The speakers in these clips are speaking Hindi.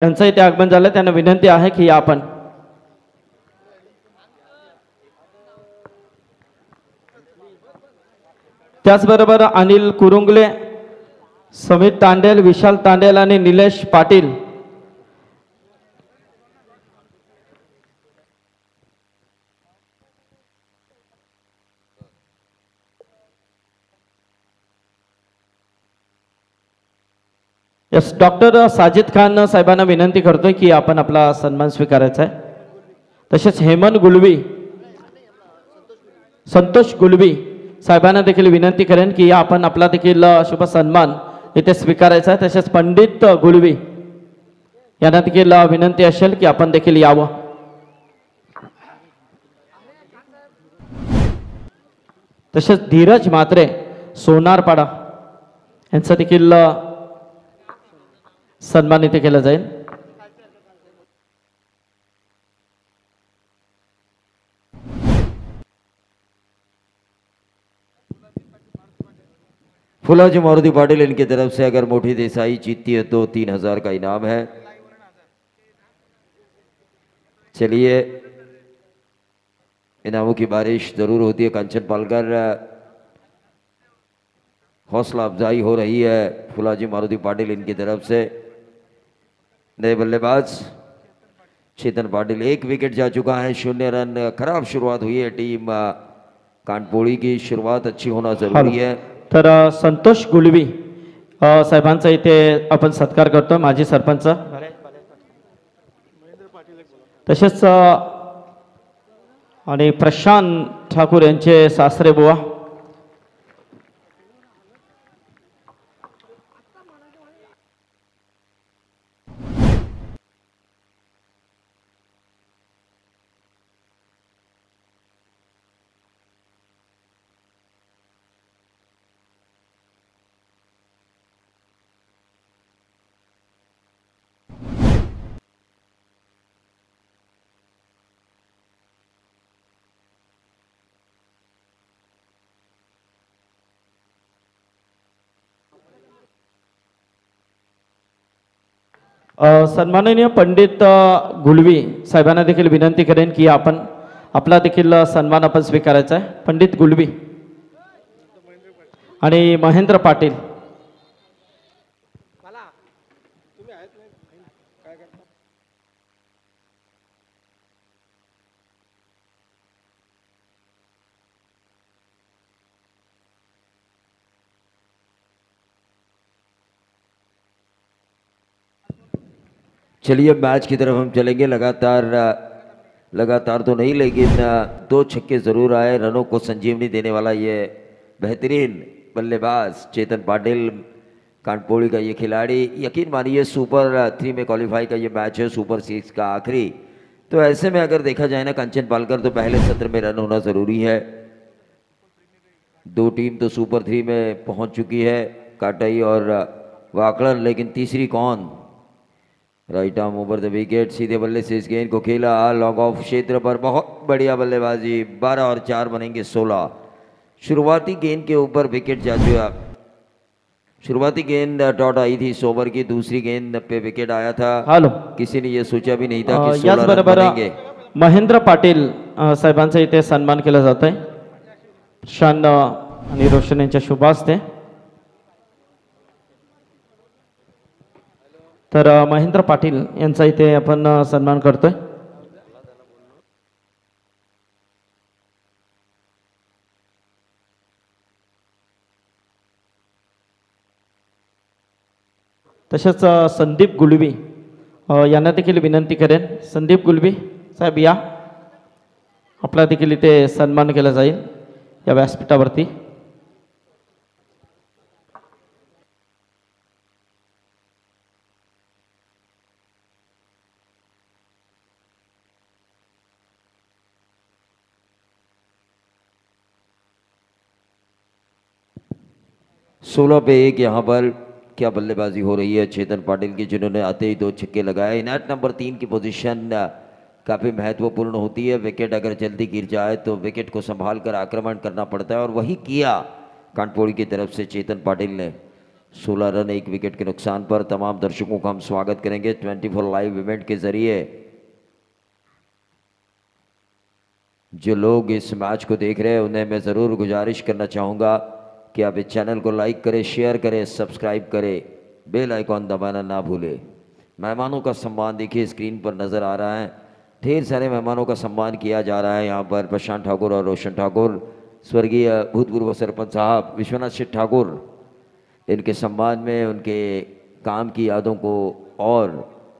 त्यांचं इथे आगमन झालं, त्यांना विनंती आहे की आपण त्याचबरोबर अनिल कुरुंगले, समित तांडेल, विशाल तांडेल आणि निलेश पाटील यस डॉक्टर साजिद खान साहेबांना विनंती करतोय की आपण आपला सन्मान स्वीकारायचा आहे. तसेच हेमंत गुलवी, संतोष गुलवी साहेबांना देखील विनंती करेन की आपण आपला देखील शुभ सन्मान इथे स्वीकारायचा आहे. तसेच पंडित गुलवी यांना देखील विनंती असेल की आपण देखील यावं. तसेच धीरज म्हात्रे, सोनारपाडा यांचं देखील सन्मान इथे केला जाईल. फुलाजी मारुति पाटिल इनकी तरफ से अगर मोटी देसाई जीतती है तो 3000 का इनाम है. चलिए इनामों की बारिश जरूर होती है. कंचन पालकर हौसला अफजाई हो रही है फुलाजी मारुति पाटिल इनकी तरफ से. नए बल्लेबाज चेतन पाटिल, 1 विकेट जा चुका है, 0 रन. खराब शुरुआत हुई है टीम कांटपोळी की. शुरुआत अच्छी होना जरूरी है. तर संतोष गुलवी साहेबांचा इथे आपण सत्कार करतो, माजी सरपंच. तसेच आणि प्रशांत ठाकूर यांचे सासरे बुवा. सन्माननीय पंडित गुलवी साहेबांना देखील विनंती करेन की आपण आपला देखील सन्मान आपण स्वीकारायचा आहे. पंडित गुलवी आणि महेंद्र पाटील. चलिए मैच की तरफ हम चलेंगे. लगातार तो नहीं, लेकिन 2 छक्के ज़रूर आए. रनों को संजीवनी देने वाला ये बेहतरीन बल्लेबाज चेतन पाटिल, कांटपोळी का ये खिलाड़ी. यकीन मानिए सुपर 3 में क्वालिफाई का ये मैच है, सुपर 6 का आखिरी. तो ऐसे में अगर देखा जाए ना कंचन पालकर, तो पहले सत्र में रन होना ज़रूरी है. 2 टीम तो सुपर 3 में पहुंच चुकी है, काटाई और वाकड़न. लेकिन तीसरी कौन? Right arm over the wicket, सीधे बल्ले से इस गेंद को खेला लॉन्ग ऑफ क्षेत्र पर. बहुत बढ़िया बल्लेबाजी. 12 और 4 बनेंगे 16. शुरुआती गेंद के ऊपर विकेट जा चुका. शुरुआती गेंद डॉट आई थी इस ओवर की. दूसरी गेंद पे विकेट आया था. हॅलो, किसी ने ये सोचा भी नहीं था कि 16 रन याचबरोबर बनेंगे. महेंद्र पाटील साहेबांचा इथे सन्मान केला जात आहे. शान आणि रोशन यांच्या शुभ हस्ते. तर महेंद्र पाटील यांचा इथे आपण सन्मान करतोय. तसेच संदीप गुलवी यांना देखील विनंती करेन. संदीप गुलवी साहेब या, आपला देखील इथे सन्मान केला जाईल या व्यासपीठावरती. सोलह पे 1 यहाँ पर क्या बल्लेबाजी हो रही है चेतन पाटिल की, जिन्होंने आते ही 2 छक्के लगाए. नेट नंबर 3 की पोजीशन काफ़ी महत्वपूर्ण होती है. विकेट अगर जल्दी गिर जाए तो विकेट को संभाल कर आक्रमण करना पड़ता है, और वही किया कांटपोळी की तरफ से चेतन पाटिल ने. 16 रन 1 विकेट के नुकसान पर। तमाम दर्शकों का हम स्वागत करेंगे 24 लाइव इवेंट के जरिए। जो लोग इस मैच को देख रहे हैं उन्हें मैं ज़रूर गुजारिश करना चाहूँगा कि आप इस चैनल को लाइक करें, शेयर करें, सब्सक्राइब करें, बेल आइकॉन दबाना ना भूलें। मेहमानों का सम्मान देखिए स्क्रीन पर नज़र आ रहा है। ढेर सारे मेहमानों का सम्मान किया जा रहा है यहाँ पर। प्रशांत ठाकुर और रोशन ठाकुर, स्वर्गीय भूतपूर्व सरपंच साहब विश्वनाथ सिंह ठाकुर, इनके सम्मान में उनके काम की यादों को और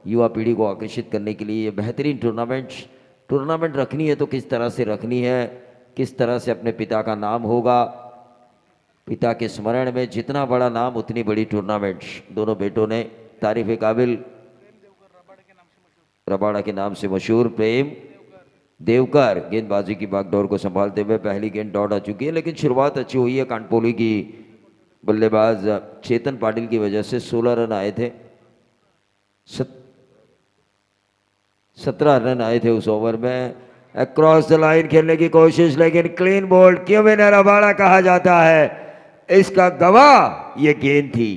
युवा पीढ़ी को आकर्षित करने के लिए ये बेहतरीन टूर्नामेंट रखनी है तो किस तरह से रखनी है, किस तरह से अपने पिता का नाम होगा, पिता के स्मरण में जितना बड़ा नाम उतनी बड़ी टूर्नामेंट। दोनों बेटों ने तारीफ काबिल, रबाड़ा के नाम से मशहूर प्रेम देवकर गेंदबाजी की बागडोर को संभालते हुए पहली गेंद डॉट आ चुकी है, लेकिन शुरुआत अच्छी हुई है कानपोली की। बल्लेबाज चेतन पाटिल की वजह से 16 रन आए थे, 17 रन आए थे उस ओवर में। अक्रॉस द लाइन खेलने की कोशिश, लेकिन क्लीन बोल्ड। क्यों विनर रबाड़ा कहा जाता है, इसका गवाह ये गेंद थी।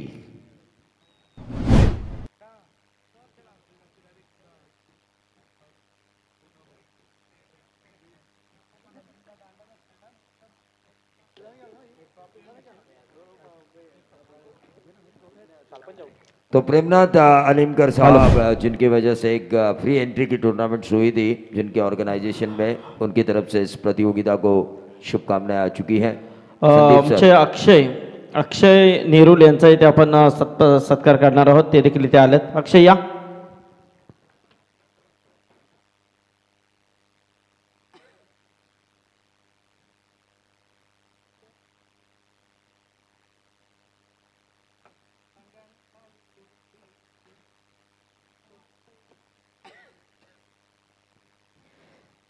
तो प्रेमनाथ अलीमकर साहब, जिनकी वजह से एक फ्री एंट्री की टूर्नामेंट हुई थी, जिनके ऑर्गेनाइजेशन में, उनकी तरफ से इस प्रतियोगिता को शुभकामनाएं आ चुकी हैं। आमचे अक्षय नेरुल यांचा इथे आपण सत्कार करणार आहोत, ते देखील इथे आलेत। अक्षय या।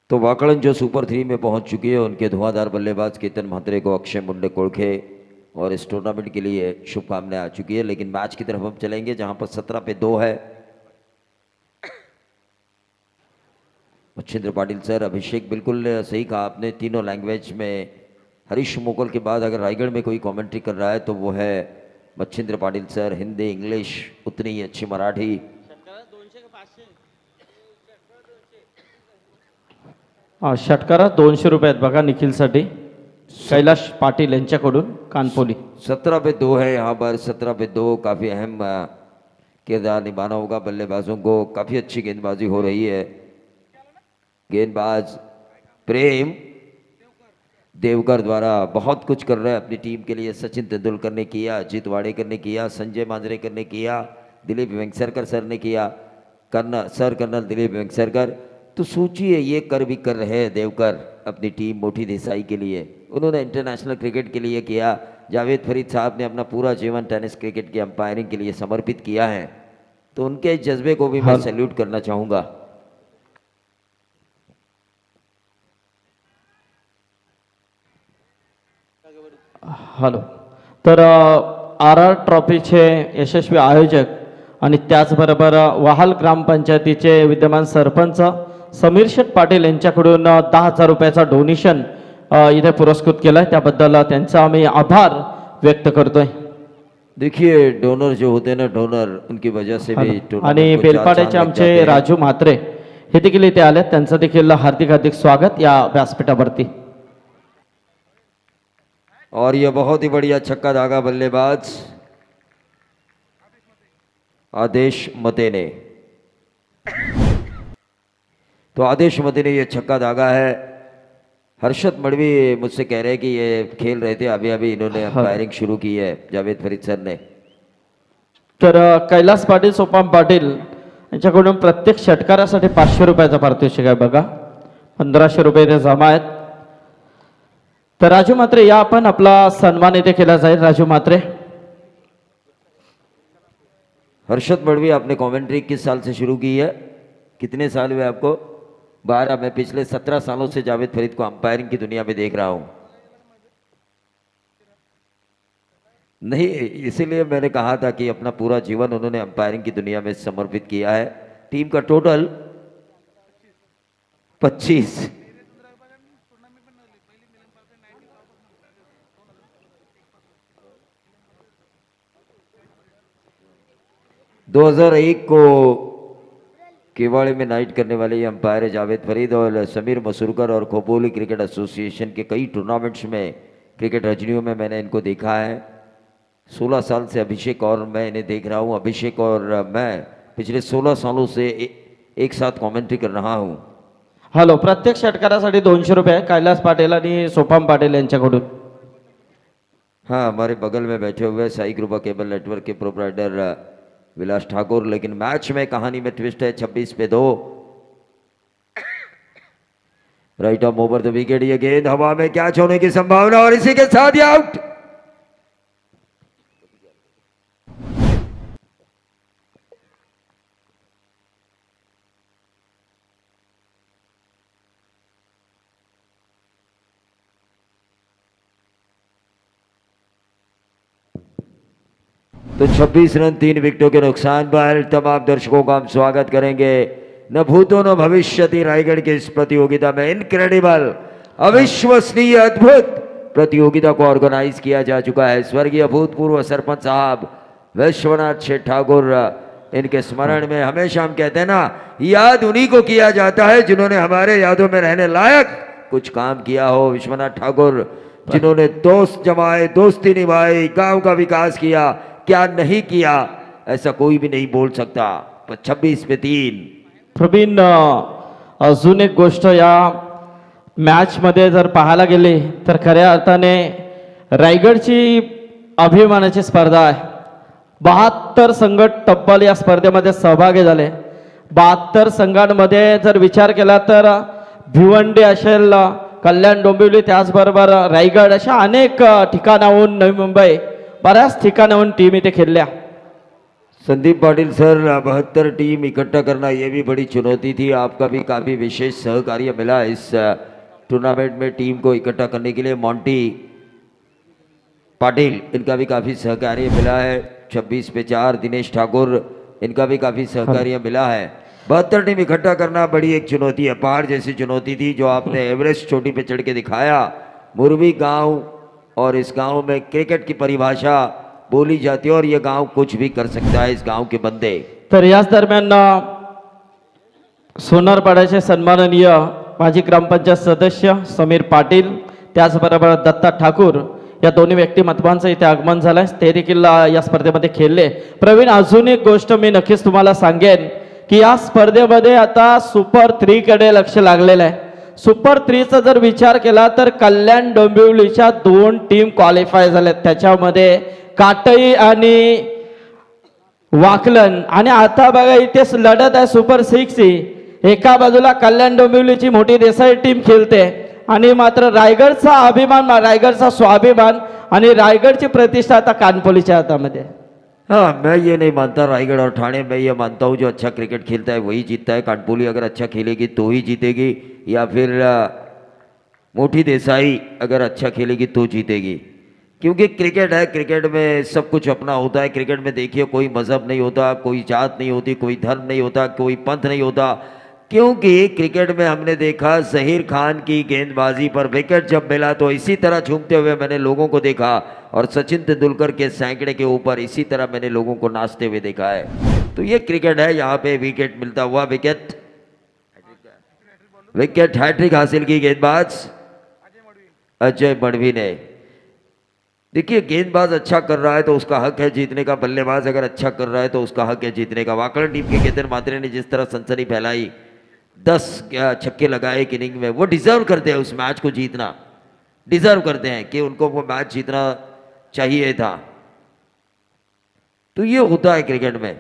तो वाकड़न जो सुपर 3 में पहुंच चुकी है, उनके धुआंधार बल्लेबाज केतन म्हात्रे को अक्षय मुंडे कोड़खे और इस टूर्नामेंट के लिए शुभकामनाएं आ चुकी है। लेकिन मैच की तरफ हम चलेंगे जहां पर 17 पे 2 है। मच्छिंद्र पाटिल सर, अभिषेक बिल्कुल सही कहा आपने, तीनों लैंग्वेज में हरीश मोकल के बाद अगर रायगढ़ में कोई कमेंट्री कर रहा है तो वो है मच्छिंद्र पाटिल सर। हिंदी, इंग्लिश उतनी ही अच्छी मराठी। षटकारा 200 रुपये आहेत बघा निखिलसाठी, कैलाश पाटील यांच्याकडून कानपोली। 17 पे 2 है यहाँ पर। 17 पे 2 काफ़ी अहम किरदार निभाना होगा बल्लेबाजों को। काफ़ी अच्छी गेंदबाजी हो रही है। गेंदबाज प्रेम देवकर द्वारा बहुत कुछ कर रहे हैं अपनी टीम के लिए। सचिन तेंदुलकर ने किया, अजीत वाडेकर ने किया, संजय मांजरेकर ने किया, दिलीप वेंगसरकर सर ने किया, कर्नल दिलीप वेंगसरकर। तो सोचिए ये कर भी कर रहे हैं देवकर अपनी टीम मोठी देसाई के लिए। उन्होंने इंटरनेशनल क्रिकेट के लिए किया। जावेद फरीद साहब ने अपना पूरा जीवन टेनिस क्रिकेट की अंपायरिंग के लिए समर्पित किया है, तो उनके इस जज्बे को भी मैं सैल्यूट करना चाहूँगा। हॅलो, तर RR ट्रॉफीचे यशस्वी आयोजक आणि त्याचबरोबर वहाल ग्रामपंचायतीचे विद्यमान सरपंच समीर शेठ पाटील यांच्याकडून 10,000 रुपयाचा डोनेशन इथे पुरस्कृत केलाय, त्याबद्दल त्यांचा आम्ही आभार व्यक्त करतोय। देखिए डोनर जो होते हैं ना, डोनर, उनकी वजह से भी आणि बेलपाड्याचे आमचे राजू म्हात्रे हे देखील इथे आलेत, त्यांचं देखील हार्दिक हार्दिक स्वागत या व्यासपीठावरती। और यह बहुत ही बढ़िया छक्का दागा बल्लेबाज आदेश मते ने। तो आदेश मते ने यह छक्का दागा है। हर्षद मड़वी मुझसे कह रहे हैं कि ये खेल रहे थे, अभी अभी इन्होंने अंपायरिंग शुरू की है जावेद फरीद सर ने। तर कैलास पाटील, सोपान पाटील यांच्याकडून प्रत्येक षटकारासाठी 500 रुपयाचा पारितोषिक आहे बघा, 1500 रुपये इथे जमा आहेत। तर राजू म्हात्रे या, आपण आपला सन्मान इथे केला जाईल। राजू म्हात्रे। हर्षद मड़वी, आपने कमेंट्री किस साल से शुरू की है, कितने साल हुए आपको? 12। मैं पिछले 17 सालों से जावेद फरीद को अंपायरिंग की दुनिया में देख रहा हूं। नहीं, इसीलिए मैंने कहा था कि अपना पूरा जीवन उन्होंने अंपायरिंग की दुनिया में समर्पित किया है। टीम का टोटल 25। 2001 को केवाड़े में नाइट करने वाले ये अंपायर जावेद फरीद और समीर मसूरकर और खोपोली क्रिकेट एसोसिएशन के कई टूर्नामेंट्स में क्रिकेट रजनियों में मैंने इनको देखा है। 16 साल से अभिषेक और मैं इन्हें देख रहा हूँ। अभिषेक और मैं पिछले 16 सालों से एक साथ कॉमेंट्री कर रहा हूँ। हॅलो, प्रत्येक षटकारासाठी 200 रुपये कैलास पाटील आणि सोपाम पाटील यांच्याकडून। हाँ, हमारे बगल में बैठे हुए साई कृपा केबल नेटवर्क के प्रोप्राइटर विलास ठाकुर। लेकिन मैच में कहानी में ट्विस्ट है। 26 पे 2 right of over the wicket. ये गेंद हवा में कैच होने की संभावना और इसी के साथ ही आउट। तो 26 रन 3 विकेटों के नुकसान पर तमाम दर्शकों का हम स्वागत करेंगे। न भूतो न भविष्यति रायगढ़ की इस प्रतियोगिता में इनक्रेडिबल, अविश्वसनीय, अद्भुत प्रतियोगिता को ऑर्गेनाइज किया जा चुका है। स्वर्गीय भूतपूर्व सरपंच साहब विश्वनाथ शेठ ठाकुर, इनके स्मरण में हमेशा हम कहते हैं ना, याद उन्हीं को किया जाता है जिन्होंने हमारे यादों में रहने लायक कुछ काम किया हो। विश्वनाथ ठाकुर जिन्होंने दोस्त जमाए, दोस्ती निभाई, गांव का विकास किया, क्या नहीं किया ऐसा कोई भी नहीं बोल सकता। 26 पे 3। प्रवीण, अजून एक गोष्ट या मॅच मध्ये जर पाहायला गेले तर खऱ्या अर्थाने रायगडची अभिमानाची स्पर्धा आहे। 72 संघ तब्बल या स्पर्धेमध्ये सहभागी झाले। 72 संघांमध्ये जर विचार केला तर भिवंडी असेल, कल्याण डोंबिवली, त्याचबरोबर रायगड अशा अनेक ठिकाणाहून, नवी मुंबई, बऱ्याच ठिकाणाहून टीम इथे खेळल्या। संदीप पाटिल सर, 72 टीम इकट्ठा करना ये भी बड़ी चुनौती थी। आपका भी काफ़ी विशेष सहकार्य मिला इस टूर्नामेंट में टीम को इकट्ठा करने के लिए। मोंटी पाटिल, इनका भी काफ़ी सहकार्य मिला है। 26 पे 4 दिनेश ठाकुर, इनका भी काफ़ी सहकार्य मिला है। 72 टीम इकट्ठा करना बड़ी एक चुनौती है, पहाड़ जैसी चुनौती थी जो आपने एवरेस्ट चोटी पे चढ़ के दिखाया। मुरवी गांव, और इस गांव में क्रिकेट की परिभाषा बोली जाती है और ये गांव कुछ भी कर सकता है, इस गांव के बंदे। तर याच दरम्यान सोनारपाड्याचे सन्माननीय माजी ग्रामपंचायत सदस्य समीर पाटील, त्याचबरोबर दत्ता ठाकूर या दोन्ही व्यक्तिमत्वांचं इथे आगमन झालंय। ते देखील या स्पर्धेमध्ये खेळले। प्रवीण, अजून एक गोष्ट मी नक्कीच तुम्हाला सांगेन की या स्पर्धेमध्ये आता सुपर 3 कडे लक्ष लागलेलं आहे। सुपर 3 चा जर विचार केला तर कल्याण डोंबिवलीच्या 2 टीम क्वालिफाय झाल्यात, त्याच्यामध्ये काटई आणि वाकलन। आणि आता बघा इथेच लढत आहे सुपर 6 ची। एका बाजूला कल्याण डोंबिवलीची मोठी देसाई टीम खेळते आणि मात्र रायगडचा अभिमान, रायगडचा स्वाभिमान आणि रायगडची प्रतिष्ठा आता कानपोलीच्या हातामध्ये। हाँ, मैं ये नहीं मानता रायगढ़ और ठाणे, मैं ये मानता हूँ जो अच्छा क्रिकेट खेलता है वही जीतता है। कानपुली अगर अच्छा खेलेगी तो ही जीतेगी, या फिर मोठी देसाई अगर अच्छा खेलेगी तो जीतेगी। क्योंकि क्रिकेट है, क्रिकेट में सब कुछ अपना होता है। क्रिकेट में देखिए कोई मज़हब नहीं होता, कोई जात नहीं होती, कोई धर्म नहीं होता, कोई पंथ नहीं होता। क्योंकि क्रिकेट में हमने देखा जहीर खान की गेंदबाजी पर विकेट जब मिला तो इसी तरह झूमते हुए मैंने लोगों को देखा, और सचिन तेंदुलकर के सैकड़े के ऊपर इसी तरह मैंने लोगों को नाचते हुए देखा है। तो ये क्रिकेट है, यहाँ पे विकेट मिलता हुआ, विकेट हैट्रिक हासिल की गेंदबाज अजय मड़वी ने। देखिए, गेंदबाज अच्छा कर रहा है तो उसका हक है जीतने का, बल्लेबाज अगर अच्छा कर रहा है तो उसका हक है जीतने का। वाकड़ टीम के केतन मात्रे ने जिस तरह सनसनी फैलाई, 10 छक्के लगाए एक इनिंग में, वो डिजर्व करते हैं उस मैच को जीतना, डिजर्व करते हैं कि उनको वो मैच जीतना चाहिए था। तो ये होता है क्रिकेट में।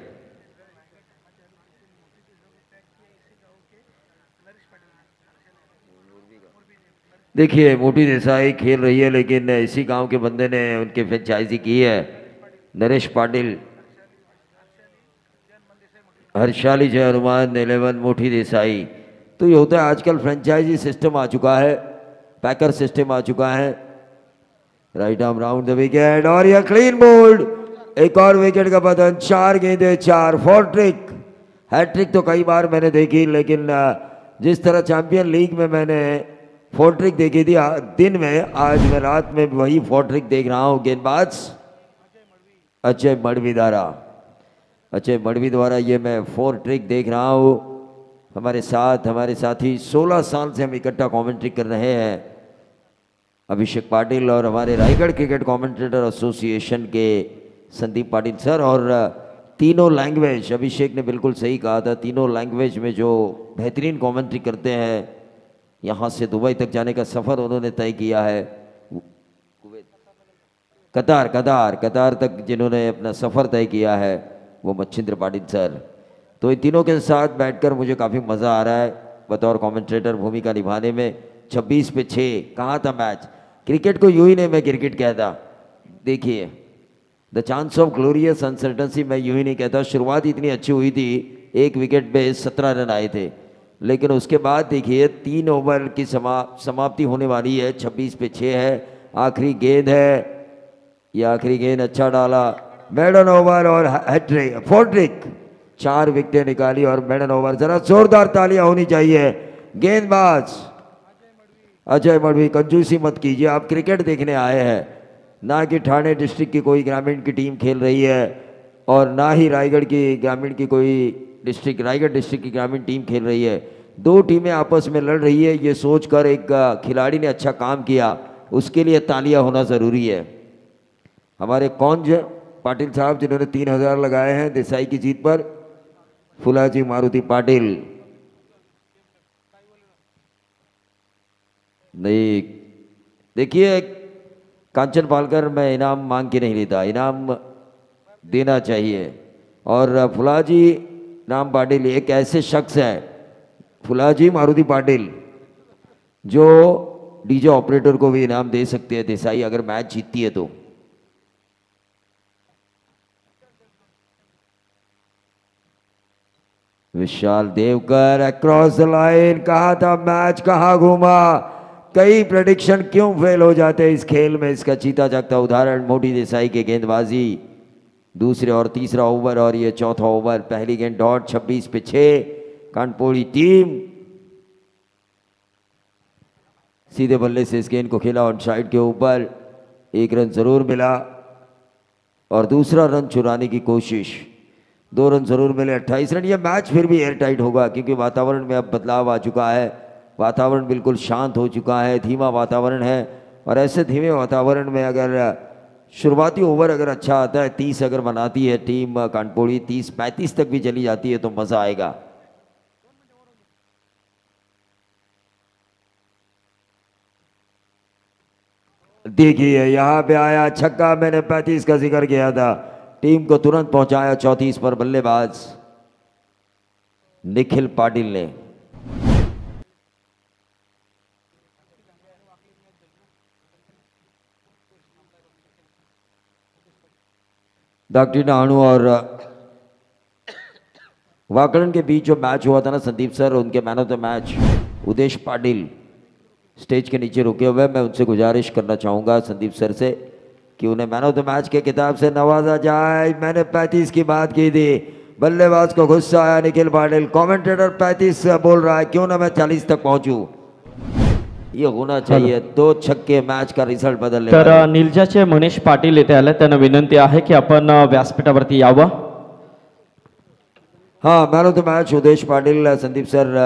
देखिए, मोटी देसाई खेल रही है, लेकिन इसी गांव के बंदे ने उनके फ्रेंचाइजी की है। नरेश पाटिल, हर्षाली जय हनुमान 11 मोटी देसाई। तो ये होता है, आजकल फ्रेंचाइजी सिस्टम आ चुका है, पैकर सिस्टम आ चुका है। Right arm round the wicket, और यह क्लीन बोल्ड, एक और विकेट का पतन। 4 गेंदे 4, फोर्ट्रिक। हैट्रिक तो कई बार मैंने देखी, लेकिन जिस तरह चैंपियन लीग में मैंने फोर्ट्रिक देखी थी दिन में, आज मैं रात में वही फोर्ट्रिक देख रहा हूँ। गेंदबाज अजय मड़वी द्वारा। अजय मड़वी द्वारा ये मैं 4 ट्रिक देख रहा हूँ। हमारे साथ हमारे साथी 16 साल से हम इकट्ठा कमेंट्री कर रहे हैं, अभिषेक पाटिल और हमारे रायगढ़ क्रिकेट कमेंटेटर एसोसिएशन के संदीप पाटिल सर। और तीनों लैंग्वेज, अभिषेक ने बिल्कुल सही कहा था, तीनों लैंग्वेज में जो बेहतरीन कमेंट्री करते हैं। यहाँ से दुबई तक जाने का सफ़र उन्होंने तय किया है, कतार तक जिन्होंने अपना सफ़र तय किया है वो मच्छिंद्र पाटिल सर। तो इन तीनों के साथ बैठकर मुझे काफ़ी मज़ा आ रहा है बतौर कमेंटेटर भूमिका निभाने में। 26 पे 6 कहाँ था मैच? क्रिकेट को यूं ही नहीं मैं क्रिकेट कहता, देखिए द चांस ऑफ ग्लोरियस अनसर्टनसी मैं यूं ही नहीं कहता। शुरुआत इतनी अच्छी हुई थी, 1 विकेट पे 17 रन आए थे, लेकिन उसके बाद देखिए 3 ओवर की समाप्ति होने वाली है, 26 पे 6 है, आखिरी गेंद है, ये आखिरी गेंद अच्छा डाला, मेडन ओवर और हैट्रिक 4 ट्रिक, 4 विकेटें निकाली और मेडन ओवर। जरा जोरदार तालियां होनी चाहिए। गेंदबाज अजय मड़वी, कंजूसी मत कीजिए, आप क्रिकेट देखने आए हैं, ना कि ठाणे डिस्ट्रिक्ट की कोई ग्रामीण की टीम खेल रही है और ना ही रायगढ़ की ग्रामीण की कोई रायगढ़ डिस्ट्रिक्ट की ग्रामीण टीम खेल रही है। 2 टीमें आपस में लड़ रही है, ये सोचकर एक खिलाड़ी ने अच्छा काम किया, उसके लिए तालियां होना ज़रूरी है। हमारे कौन पाटिल साहब जिन्होंने 3000 लगाए हैं देसाई की जीत पर, फुलाजी मारुति पाटिल। नहीं देखिए, कांचन पालकर मैं इनाम मांग के नहीं लेता, इनाम देना चाहिए। और फुलाजी राम पाटिल एक ऐसे शख्स है, फुलाजी मारुति पाटिल, जो डीजे ऑपरेटर को भी इनाम दे सकते हैं देसाई अगर मैच जीतती है तो। विशाल देवकर अक्रॉस द लाइन, कहा था मैच कहाँ घूमा, कई प्रेडिक्शन क्यों फेल हो जाते हैं इस खेल में, इसका चीता जागता उदाहरण मोटी देसाई के गेंदबाजी। दूसरे और तीसरा ओवर और ये चौथा ओवर, पहली गेंद डॉट, 26 पे 6, कानपोड़ी टीम सीधे बल्ले से इस गेंद को खेला ऑन साइड के ऊपर, 1 रन जरूर मिला और दूसरा रन चुराने की कोशिश, 2 रन जरूर मिले, 28 रन। ये मैच फिर भी एयर टाइट होगा क्योंकि वातावरण में अब बदलाव आ चुका है, वातावरण बिल्कुल शांत हो चुका है, धीमा वातावरण है। और ऐसे धीमे वातावरण में अगर शुरुआती ओवर अगर अच्छा आता है, 30 अगर बनाती है टीम कानपोड़ी, 30-35 तक भी चली जाती है तो मज़ा आएगा। देखिए यहाँ पे आया छक्का, मैंने 35 का जिक्र किया था, टीम को तुरंत पहुंचाया 34 पर बल्लेबाज निखिल पाटिल ने। डॉक्टर नानू और वाकरण के बीच जो मैच हुआ था ना संदीप सर, उनके man of the match Udesh Patil stage के नीचे रुके हुए, मैं उनसे गुजारिश करना चाहूँगा संदीप सर से कि उन्हें मैन ऑफ द मैच के खिताब से नवाजा जाए। मैंने 35 की बात की थी, बल्लेबाज को गुस्सा आया निखिल पाटिल, कमेंटेटर 35 बोल रहा है, क्यों ना मैं 40 तक पहुंचूं, ये होना चाहिए। 2 छक्के मैच का रिझल्ट बदलने तर वाले। निलजाचे मनीष पाटील इथे आले, त्यांना विनंती आहे की आपण व्यासपीठावरती यावं। हाँ, man of the match Udesh Patil. Sandeep sir,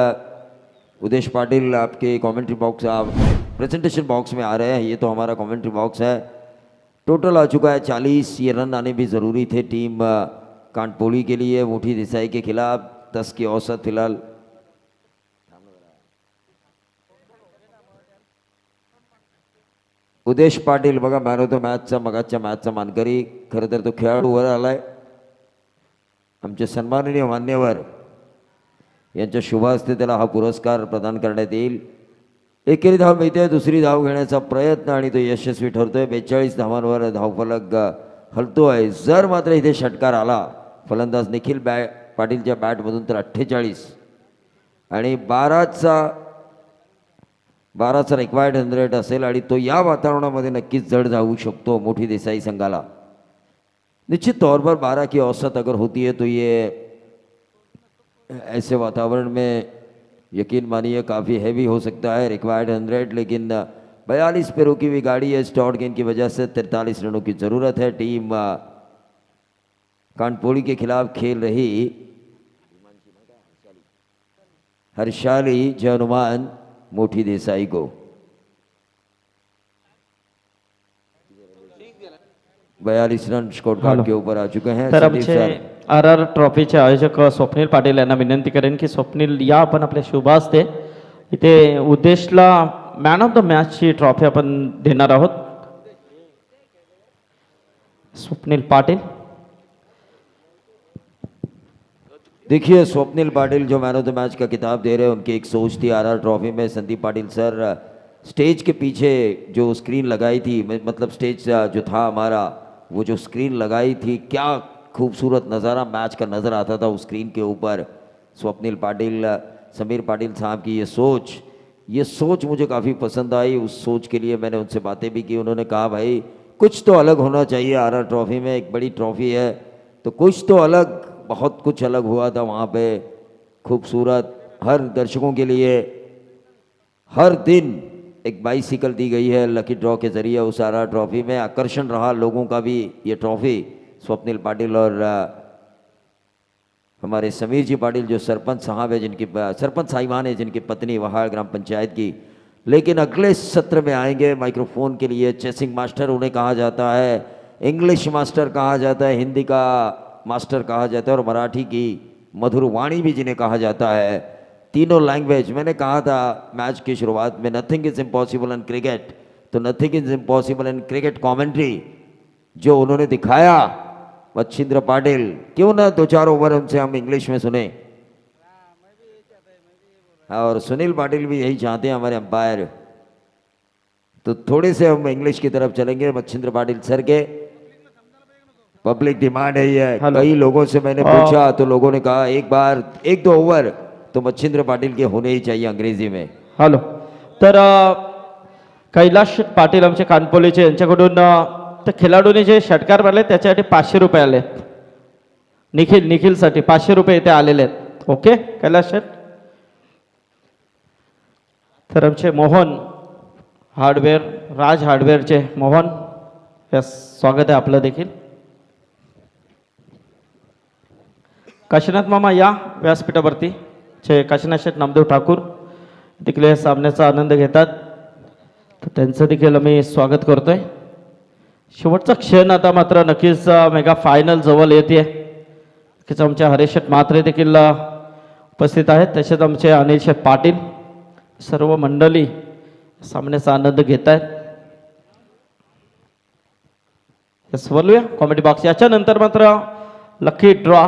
Udesh Patil आपके कमेंट्री बॉक्स, आप प्रेजेंटेशन बॉक्स में आ रहे हैं, ये तो हमारा कमेंट्री बॉक्स है। टोटल आ चुका है 40, ये रन आने भी ज़रूरी थे टीम कानपोड़ी के लिए मोठी देसाई के खिलाफ, 10 की औसत फिलहाल। उदेश पाटील बघा मॅन ऑफ द मॅचचा मगाच्या मॅचचा मानकरी, खरं तर तो खेळाडूवर आलाय। आमचे सन्माननीय मान्यवर यांच्या शुभ हस्ते त्याला हा पुरस्कार प्रदान करण्यात येईल। एकेरी धाव मिळते, दुसरी धाव घेण्याचा प्रयत्न आणि तो यशस्वी ठरतोय। 42 धावांवर धावफलक हलतोय। जर मात्र इथे षटकार आला फलंदाज निखिल पाटीलच्या बॅटमधून तर 48 आणि 12चा रिक्वायर्ड 100 असेल आणि तो या वातावरणामध्ये नक्कीच जड जाऊ शकतो मोठी देसाई संघाला। निश्चित तौर पर 12 की औसत अगर होती है तो ये ऐसे वातावरण में यकीन मानिए काफ़ी हैवी हो सकता है। रिक्वायर्ड 100, लेकिन 42 पे रुकी हुई गाड़ी है, स्टॉट गेंद की वजह से 43 रनों की ज़रूरत है। टीम कांटपोली के खिलाफ खेल रही हर्षाली जनुमान मोठी देसाई को 42 रन स्कोर कार्ड के ऊपर आ चुके हैं। तर संदीप आमचे सर RR ट्रॉफीचे आयोजक स्वप्नील पाटील यांना विनंती करेन की स्वप्नील या आपण आपल्या शुभ हस्ते इथे उद्देशला मॅन ऑफ द मॅचची ट्रॉफी आपण देणार आहोत। स्वप्नील पाटील देखिए स्वप्निल पाटिल जो मैन ऑफ द मैच का किताब दे रहे हैं, उनकी एक सोच थी RR ट्रॉफी में। संदीप पाटिल सर स्टेज के पीछे जो स्क्रीन लगाई थी, मतलब स्टेज जो था हमारा, वो जो स्क्रीन लगाई थी, क्या खूबसूरत नज़ारा मैच का नज़र आता था उस स्क्रीन के ऊपर। स्वप्निल पाटिल समीर पाटिल साहब की ये सोच मुझे काफ़ी पसंद आई। उस सोच के लिए मैंने उनसे बातें भी की। उन्होंने कहा भाई कुछ तो अलग होना चाहिए RR ट्रॉफी में, एक बड़ी ट्रॉफी है तो कुछ तो अलग, बहुत कुछ अलग हुआ था वहाँ पे। खूबसूरत, हर दर्शकों के लिए हर दिन एक बाइसिकल दी गई है लकी ड्रॉ के ज़रिए उस RR ट्रॉफी में। आकर्षण रहा लोगों का भी ये ट्रॉफी। स्वप्निल पाटिल और हमारे समीर जी पाटिल जो सरपंच साहब है, जिनकी सरपंच साहिबान है, जिनकी पत्नी वहाड़ ग्राम पंचायत की, लेकिन अगले सत्र में आएंगे माइक्रोफोन के लिए। चेसिंग मास्टर उन्हें कहा जाता है, इंग्लिश मास्टर कहा जाता है, हिंदी का मास्टर कहा जाता है और मराठी की मधुर वाणी भी जिन्हें कहा जाता है। तीनों लैंग्वेज। मैंने कहा था मैच की शुरुआत में nothing is impossible in cricket, तो nothing is impossible in cricket commentary जो उन्होंने दिखाया मच्छिंद्र पाटिल, क्यों ना 2-4 ओवर उनसे हम इंग्लिश में सुने। और सुनील पाटिल भी यही चाहते हैं हमारे अंपायर, तो थोड़े से हम इंग्लिश की तरफ चलेंगे मच्छिंद्र पाटिल सर के। पब्लिक डिमांड है ये। कई लोगों से मैंने पूछा तो लोगों ने कहा एक बार 1-2 ओवर तो मच्छिंद्र पाटिल के होने ही चाहिए अंग्रेजी में। हॅलो, तर कैलाश पाटील आमचे कानपोलीचे यांच्याकडून त्या खेळाडूने जे षटकार मारले त्याच्यासाठी 500 रुपये आले। निखिलसाठी 500 रुपये इथे आलेले आहेत। ओके कैलाश शेठ। तर आमचे मोहन हार्डवेअर, राज हार्डवेअरचे मोहन, यस स्वागत आहे आपलं देखील। काशीनाथ मामा या व्यासपीठावरती। काशीनाथ शेठ नामदेव ठाकूर देखील या सामन्याचा आनंद घेतात, तर त्यांचं देखील आम्ही स्वागत करतोय। शेवटचा क्षण आता मात्र नक्कीच मेगा फायनल जवळ येते। नक्कीच आमचे हरीश शेठ म्हात्रे देखील उपस्थित आहेत, तसेच आमचे अनिल शेठ पाटील, सर्व मंडळी सामन्याचा आनंद घेत आहेत। यस बोलूया कॉमेडी बॉक्स। याच्यानंतर मात्र लकी ड्रॉ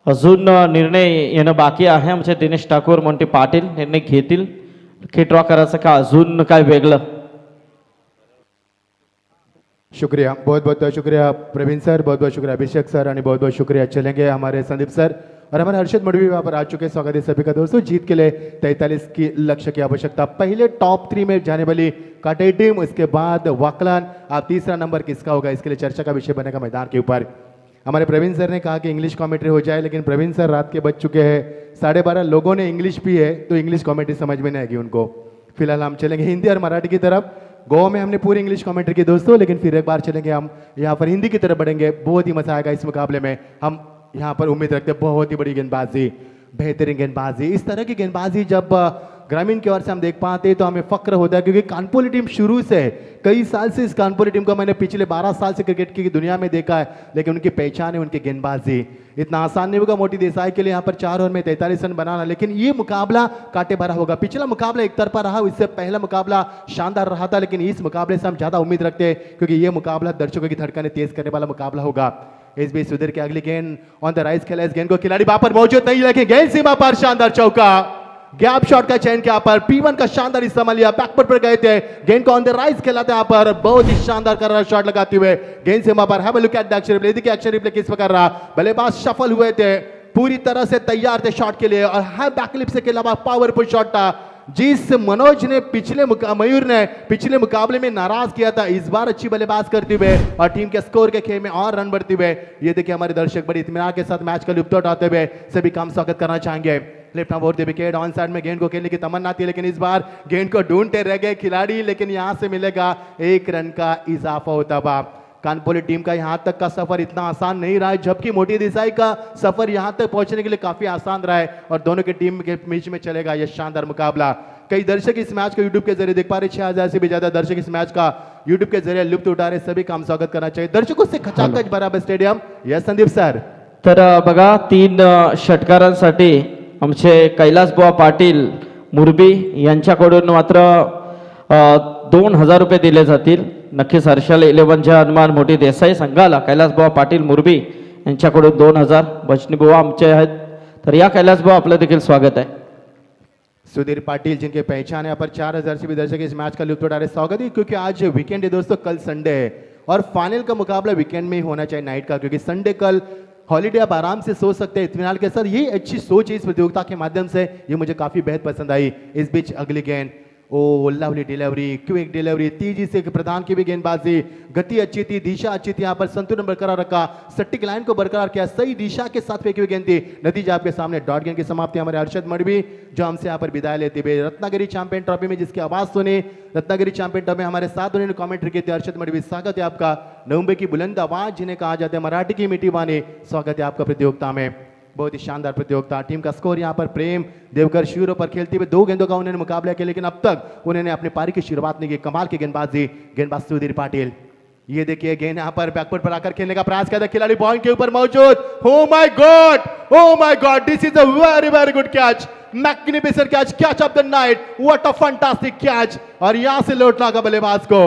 अजून निर्णय येणं बाकी आहे। आमचे दिनेश ठाकूर, मोंटी पाटील निर्णय घेतील लकी ड्रॉ करायचं का अजून काय वेगळं। शुक्रिया, बहुत बहुत शुक्रिया प्रवीण सर, बहुत बहुत शुक्रिया अभिषेक सर, और बहुत बहुत शुक्रिया चलेंगे हमारे संदीप सर और हमारे हर्षद मडवी वहाँ पर आ चुके हैं। स्वागत है सभी का दोस्तों। जीत के लिए 43 की लक्ष्य की आवश्यकता। पहले टॉप 3 में जाने वाली काटे टीम, उसके बाद वाकलान। आप तीसरा नंबर किसका होगा इसके लिए चर्चा का विषय बनेगा मैदान के ऊपर। हमारे प्रवीण सर ने कहा कि इंग्लिश कमेंट्री हो जाए, लेकिन प्रवीण सर रात के बज चुके हैं 12:30। लोगों ने इंग्लिश भी है तो इंग्लिश कमेंट्री समझ में नहीं आएगी उनको। फिलहाल हम चलेंगे हिंदी और मराठी की तरफ। गोवा में हमने पूरी इंग्लिश कमेंट्री की दोस्तों, लेकिन फिर एक बार चलेंगे हम यहाँ पर हिंदी की तरफ बढ़ेंगे। बहुत ही मजा आएगा इस मुकाबले में। हम यहाँ पर उम्मीद रखते हैं बहुत ही बड़ी गेंदबाजी, बेहतरीन गेंदबाजी। इस तरह की गेंदबाजी जब ग्रामीण की ओर से हम देख पाते हैं तो हमें फक्र होता है, क्योंकि कानपुर टीम शुरू से कई साल से इस कानपुर टीम को मैंने पिछले 12 साल से क्रिकेट की दुनिया में देखा है, लेकिन उनकी पहचान है उनकी गेंदबाजी। इतना आसान नहीं होगा मोटी देसाई के लिए यहाँ पर 4 ओवर में 43 रन बनाना, लेकिन ये मुकाबला कांटे भरा होगा। पिछला मुकाबला एक तरफा रहा, इससे पहला मुकाबला शानदार रहा था, लेकिन इस मुकाबले से हम ज्यादा उम्मीद रखते हैं क्योंकि ये मुकाबला दर्शकों की धड़कनें तेज करने वाला मुकाबला होगा। इस बीच सुधीर की अगली गेंद ऑन द राइज खेला, इस गेंद को खिलाड़ी वहां पर मौजूद नहीं, लेकिन गेंद सीमा पर शानदार चौका। गैप शॉट का चयन किया पर P1 का शानदार इस्तेमाल लिया, बैकफुट पर गए थे, गेंद को ऑन द राइज खेला था यहाँ पर, बहुत ही शानदार कर रहा शॉट लगाते हुए गेंद सीमा पर। Have a look at the action replay. देखिए एक्शन रिप्ले किस पर कर रहा, बल्लेबाज सफल हुए थे, पूरी तरह से तैयार थे शॉट के लिए, और है बैकलिप से के अलावा पावरफुल शॉट था जिस मनोज ने मयूर ने पिछले मुकाबले में नाराज किया था। इस बार अच्छी बल्लेबाज करते हुए और टीम के स्कोर के खेल में और रन बढ़ते हुए ये देखिए हमारे दर्शक बड़ी इत्मीनान के साथ मैच का लुत्फ उठाते हुए सभी काम स्वागत करना चाहेंगे। Left over the wicket, on side में गेंद को खेलने की तमन्ना थी, लेकिन इस बार गेंद को ढूंढते रह गए खिलाड़ी, लेकिन यहां से मिलेगा 1 रन का इजाफा होता हुआ। कानपोली टीम का यहाँ तक का सफर इतना आसान नहीं रहा है, जबकि मोटी देसाई का सफर यहाँ तक पहुंचने के लिए काफी आसान रहा है और दोनों की टीम के बीच में चलेगा यह शानदार मुकाबला। कई दर्शक इस मैच को यूट्यूब के जरिए देख पा रहे, 6000 से भी ज्यादा दर्शक इस मैच का यूट्यूब के जरिए लुत्फ उठा रहे, सभी का हम स्वागत करना चाहिए। दर्शकों से खचाखच बराबर स्टेडियम। Yes Sandeep sir. तर बघा 3 षटकारांसाठी आमचे कैलासबुवा पाटील मुरबी यांच्याकडून मात्र 2000 रुपये दिले जातील। नक्कीच हर्षल 11च्या हनुमान मोठी देसाई संघाला कैलासबुवा पाटील मुरबी यांच्याकडून 2000 बचनीबुवा आमचे आहेत। तर या कैलासबुवा आपलं देखील स्वागत आहे। सुधीर पाटिल जिनके पहचान यहाँ पर 4000 से भी दर्शक इस मैच का लुत्फ उठा रहे, स्वागत है, क्योंकि आज वीकेंड है दोस्तों, कल संडे है और फाइनल का मुकाबला वीकेंड में ही होना चाहिए नाइट का, क्योंकि संडे कल हॉलीडे आप आराम से सो सकते हैं इत्मीनान के साथ। ये अच्छी सोच है इस प्रतियोगिता के माध्यम से, ये मुझे काफी बेहद पसंद आई। इस बीच अगली गेंद, oh lovely delivery, quick delivery, तेजी से प्रधान की भी गेंदबाजी, गति अच्छी थी, दिशा अच्छी थी, यहाँ पर संतुलन बरकरार रखा, सटीक लाइन को बरकरार किया, सही दिशा के साथ फेंकी हुई गेंद थी। नतीजा आपके सामने, डॉट गेंद की समाप्ति हमारे हर्षद मडवी जो हमसे यहाँ पर विदाई लेते हुए। रत्नागिरी चैंपियन ट्रॉफी में जिसकी आवाज सुनी, रत्नागिरी चैंपियन ट्रॉफी में हमारे साथ उन्होंने कमेंट्री की थी, हर्षद मडवी स्वागत है आपका। नवंबर की बुलंद आवाज जिन्हें कहा जाता है, मराठी की मीठी वाणी, स्वागत है आपका प्रतियोगिता में। बहुत ही शानदार प्रतियोगिता। टीम का स्कोर यहाँ पर प्रेम देवकर शिविरों पर खेलते हुए 2 गेंदों का उन्होंने मुकाबला किया, लेकिन अब तक उन्होंने अपनी पारी की शुरुआत नहीं की। कमाल की गेंदबाजी, गेंदबाज सुधीर पाटिल। ये देखिए गेंद यहाँ पर बैकवर्ड पर आकर खेलने का प्रयास किया था, खिलाड़ी पॉइंट के ऊपर मौजूद। Oh my God, this is a very very good catch, magnificent catch, catch of the night, what a fantastic catch. और यहां से लौटना का बल्लेबाज को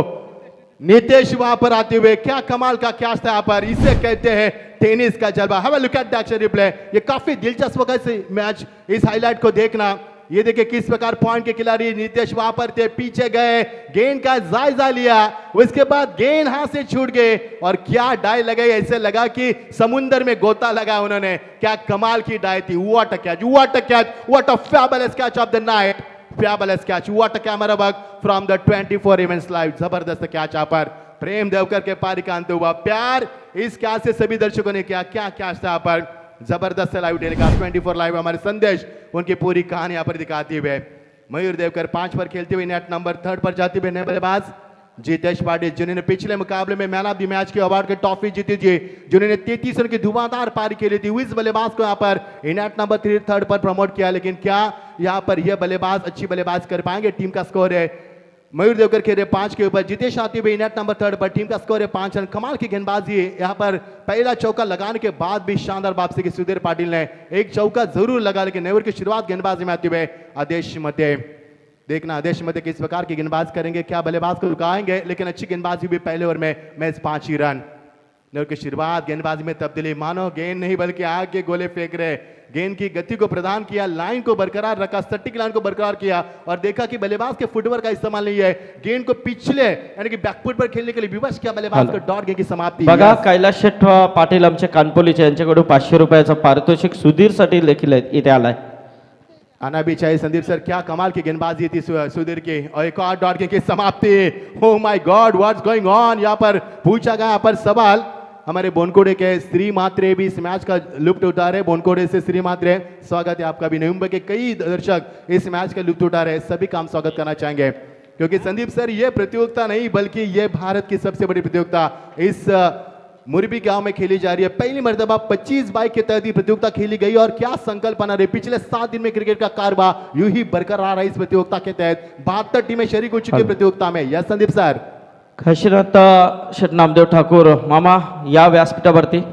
नितेश वहां पर आते हुए, क्या कमाल का कैच था यहाँ पर, इसे कहते हैं टेनिस का जलवा। Have a look at the action replay. ये काफी दिलचस्प होगा इस मैच, इस हाईलाइट को देखना। ये देखिए किस प्रकार पॉइंट के खिलाड़ी नितेश वहां पर थे, पीछे गए, गेंद का जायजा लिया, उसके बाद गेंद हाथ से छूट गए और क्या डाई लगाई, ऐसे लगा कि समुंदर में गोता लगा उन्होंने। क्या कमाल की डाई थी, what a catch, what a fabulous catch of the night, fabulous catch, what a camera work from the 24 events live। जबरदस्त कैच यहाँ पर प्रेम देवकर के पारी का अंत हुआ। प्यार इस कैच से सभी दर्शकों ने किया, क्या कैच था यहाँ पर, जबरदस्त लाइव टेलीकास्ट 24 लाइव हमारे संदेश उनकी पूरी कहानी यहाँ पर दिखाते हुए। मयूर देवकर 5 पर खेलते हुए नेट नंबर 3 पर जाते हुए नए बल्लेबाज जितेश पाटिल जिन्होंने पिछले मुकाबले में मैन ऑफ द मैच के अवार्ड की ट्रॉफी जीती थी, जिन्होंने 33 रन की धुआंधार पारी खेली थी। इस बल्लेबाज को यहाँ पर नेट नंबर 3 पर प्रमोट किया, लेकिन क्या यहाँ पर यह बल्लेबाज अच्छी बल्लेबाज कर पाएंगे। टीम का स्कोर है मयूर देवकर खेले 5 के ऊपर, जितेश आते हुए नेट नंबर 3 पर, टीम का स्कोर है 5 रन। कमाल की गेंदबाजी है यहाँ पर, पहला चौका लगाने के बाद भी शानदार वापसी की सुधीर पाटिल ने एक चौका जरूर लगा, लेकिन नेवर की शुरुआत गेंदबाजी में आते हुए आदेश मते। देखना आदेश मते किस प्रकार की गेंदबाज करेंगे, क्या बल्लेबाज को रुकाएंगे, लेकिन अच्छी गेंदबाजी भी पहले ओवर में मैच 5 ही रन। नेवर की शुरुआत गेंदबाजी में तब्दीली, मानो गेंद नहीं बल्कि आग के गोले फेंक रहे। गेंद की गति को प्रदान किया, लाइन को बरकरार रखा, सटीक लाइन को बरकरार किया और देखा कि बल्लेबाज के फुटवर्क का इस्तेमाल नहीं है। गेंद को पिछले यानी कि बैकफुट पर खेलने के लिए विवश किया बल्लेबाज को, डॉट गेंद की समाप्ति। बघा कैलास शेठ पाटील आमचे कानपोलीचे यांच्याकडून 500 रुपयाचं पारितोषिक सुधीरसाठी देखील इथे आलाय। आना भी चाहिए संदीप सर, क्या कमाल की गेंदबाजी थी सुधीर की और एक और डॉट गेंद की समाप्ति। Oh my God, what's going on. यहाँ पर पूछा गया यहाँ पर सवाल, हमारे बोनकोड़े के श्री मात्रे भी इस मैच का लुत्फ उठा रहे। बोनकोड़े से श्री मात्रे, स्वागत है आपका भी। नवंबर के कई दर्शक इस मैच का लुत्फ उठा रहे, सभी का हम स्वागत करना चाहेंगे, क्योंकि संदीप सर ये प्रतियोगिता नहीं बल्कि ये भारत की सबसे बड़ी प्रतियोगिता इस मुरबी गांव में खेली जा रही है। पहली मर्तबा 25 बाई के तहत प्रतियोगिता खेली गई और क्या संकल्पना रही। पिछले 7 दिन में क्रिकेट का कारवा यूं ही बरकरार है इस प्रतियोगिता के तहत। 72 टीमें शरीक हो चुकी है प्रतियोगिता में। Yes Sandeep sir. खशिरत शेठ नामदेव ठाकूर मामा या व्यासपीठावरती।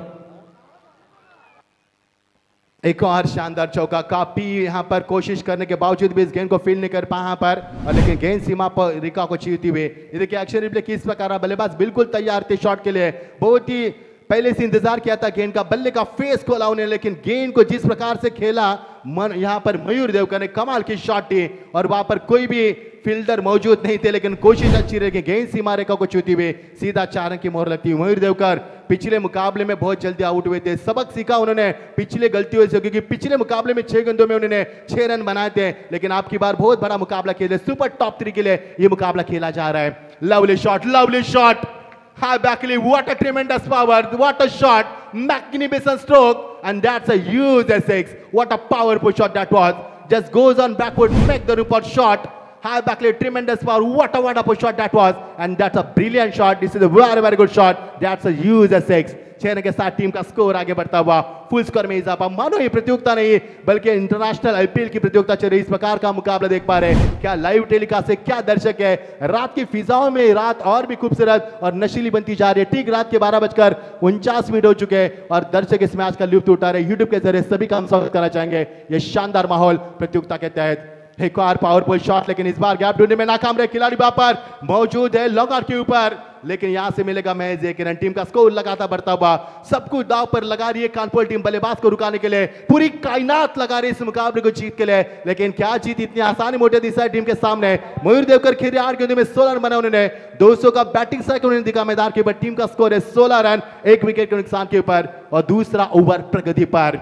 एक और शानदार चौका, काफी यहाँ पर कोशिश करने के बावजूद भी इस गेंद को फील्ड नहीं कर पाया यहाँ पर, और लेकिन गेंद सीमा पर रिका को छीनते हुए। ये देखिए एक्शन रिप्ले किस प्रकार, बल्लेबाज बिल्कुल तैयार थे शॉट के लिए, बहुत ही पहले से इंतजार किया था गेंद का, बल्ले का फेस खोला उन्हें, लेकिन गेंद को जिस प्रकार से खेला मन यहाँ पर मयूर देवकर ने कमाल की शॉट थी और वहां पर कोई भी फील्डर मौजूद नहीं थे, लेकिन कोशिश अच्छी रही। गेंद सीमा रेखा को छूती हुई सीधा 4 अंक की मोहर लगती है। मयूर देवकर पिछले मुकाबले में बहुत जल्दी आउट हुए थे, सबक सीखा उन्होंने पिछले गलतियों से, क्योंकि पिछले मुकाबले में 6 गेंदों में उन्होंने 6 रन बनाए थे, लेकिन आपकी बार बहुत बड़ा मुकाबला खेले, सुपर टॉप 3 के लिए ये मुकाबला खेला जा रहा है। Lovely shot, high backly, what a tremendous power, what a shot, magnificent stroke, and that's a huge 6. What a powerful shot that was. Just goes on backward, make the report shot. high backlay, tremendous power. What a wonderful shot that was, and that's a brilliant shot. This is a very good shot. That's a huge 6. 6 के साथ टीम का स्कोर आगे बढ़ता हुआ फुल स्कोर में इजाफा। मानो ये प्रतियोगिता नहीं बल्कि इंटरनेशनल आईपीएल की प्रतियोगिता चल रही। इस प्रकार का मुकाबला देख पा रहे हैं। क्या लाइव टेलीकास्ट है, क्या दर्शक है। रात की फिजाओं में रात और भी खूबसूरत और नशीली बनती जा रही है। ठीक रात के 12:49 हो चुके हैं और दर्शक इस मैच का लुत्फ उठा रहे हैं। यूट्यूब के जरिए सभी का हम स्वागत करना चाहेंगे। ये शानदार माहौल प्रतियोगिता के तहत। एक और पावरफुल शॉट, लेकिन इस बार गैप ढूंढने में नाकाम रहे खिलाड़ी। वहां पर मौजूद है लॉन्ग आउट के ऊपर, लेकिन यहां से मिलेगा महज एक रन। टीम का स्कोर लगातार बढ़ता हुआ, सब कुछ दांव पर लगा रही है कानपुर टीम बल्लेबाज को रुकाने के लिए। पूरी कायनात लगा रही है इस मुकाबले को जीत के लिए, लेकिन क्या जीत इतनी आसानी मोटे दिशा टीम के सामने। मयूर देवकर खेल 8 गेंदों में 16 रन बनाए उन्होंने। 200 का बैटिंग साइकिल उन्होंने दिखा मैदान के ऊपर। टीम का स्कोर है 16 रन 1 विकेट के नुकसान के ऊपर और दूसरा ओवर प्रगति पर।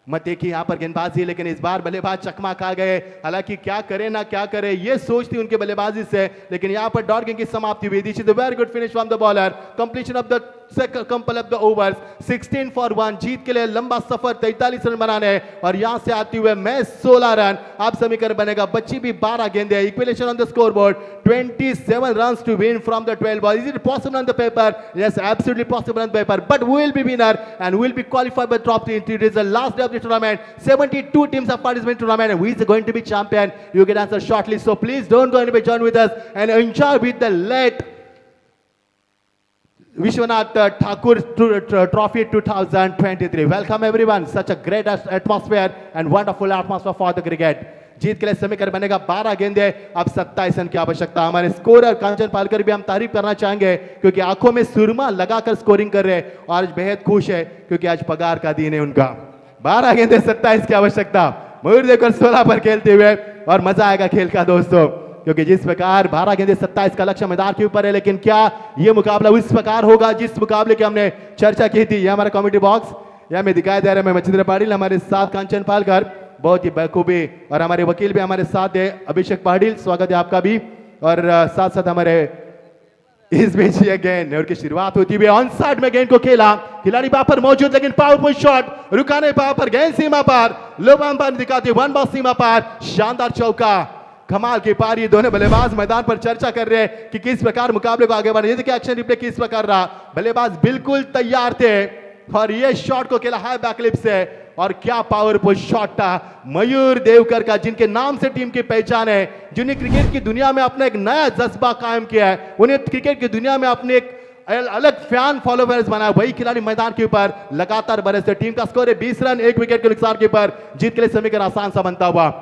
मत देखिए यहां पर गेंदबाजी, लेकिन इस बार बल्लेबाज चकमा खा गए। हालांकि क्या करे ना क्या करे ये सोच थी उनके बल्लेबाजी से, लेकिन यहां पर डॉट गेंद की समाप्ति हुई। This is a very good finish from the bowler. Completion of the second couple of the overs, 16 for 1। जीत के लिए लंबा सफर 43 रन बनाने और यहां से आती हुए मैच 16 रन। अब समीकरण बनेगा बच्ची भी 12 गेंदे। Equation on the scoreboard 27 runs to win from the 12 balls. Is it possible on the paper? Yes, absolutely possible on paper, but who will be winner and who will be qualified by top 3? It is the last day of the tournament. 72 teams have participated in the tournament, and who is going to be champion? You can answer shortly, so please don't go anywhere. Join with us and enjoy with the late Vishwanath Thakur Trophy 2023. Welcome everyone. Such a great atmosphere and wonderful atmosphere for the cricket. जीत के लिए समीकरण बनेगा 12 गेंदे। अब 27 रन की आवश्यकता। हमारे स्कोरर कांचन पालकर भी हम तारीफ करना चाहेंगे, क्योंकि आंखों में सुरमा लगाकर स्कोरिंग कर रहे हैं और आज बेहद खुश है क्योंकि आज पगार का दिन है उनका। 12 गेंदे 27 की आवश्यकता। मयूर देवकर 16 पर खेलते हुए और मजा आएगा खेल का दोस्तों, क्योंकि जिस प्रकार 12 गेंदे 27 का लक्ष्य मैदान के ऊपर है। लेकिन क्या ये मुकाबला उस प्रकार होगा जिस मुकाबले की हमने चर्चा की थी? ये हमारा कमेटी बॉक्स यहाँ में दिखाई दे रहा है। मैं मचिंद्र पाटिल, हमारे साथ कांचन पालकर बहुत ही बखूबी, और हमारे वकील भी हमारे साथ है अभिषेक पाटिल, स्वागत है आपका भी। और साथ साथ हमारे इस बीच ये गेंद और की शुरुआत होती हुई ऑन साइड में गेंद को खेला। खिलाड़ी वहां पर मौजूद, लेकिन पावरफुल शॉट रुकाने वहां पर गेंद सीमा पर लोबाम पर दिखाती 1 बॉल सीमा पर। शानदार चौका, कमाल की पारी। दोनों बल्लेबाज मैदान पर चर्चा कर रहे हैं कि किस प्रकार मुकाबले को आगे बढ़ा। ये देखिए एक्शन रिप्ले किस प्रकार रहा। बल्लेबाज बिल्कुल तैयार थे और ये शॉट को खेला हाई बैकलिप से, और क्या पावरफुल शॉट था मयूर देवकर का, जिनके नाम से टीम की पहचान है, जिन्हें क्रिकेट की दुनिया में अपना एक नया जज्बा कायम किया है, उन्हें क्रिकेट की दुनिया में अपने एक अलग फैन फॉलोवर्स बनाया। वही खिलाड़ी मैदान के ऊपर लगातार बरसते। टीम का स्कोर है 20 रन 1 विकेट के नुकसान के ऊपर। जीत के लिए समीकरण आसान सा बनता हुआ।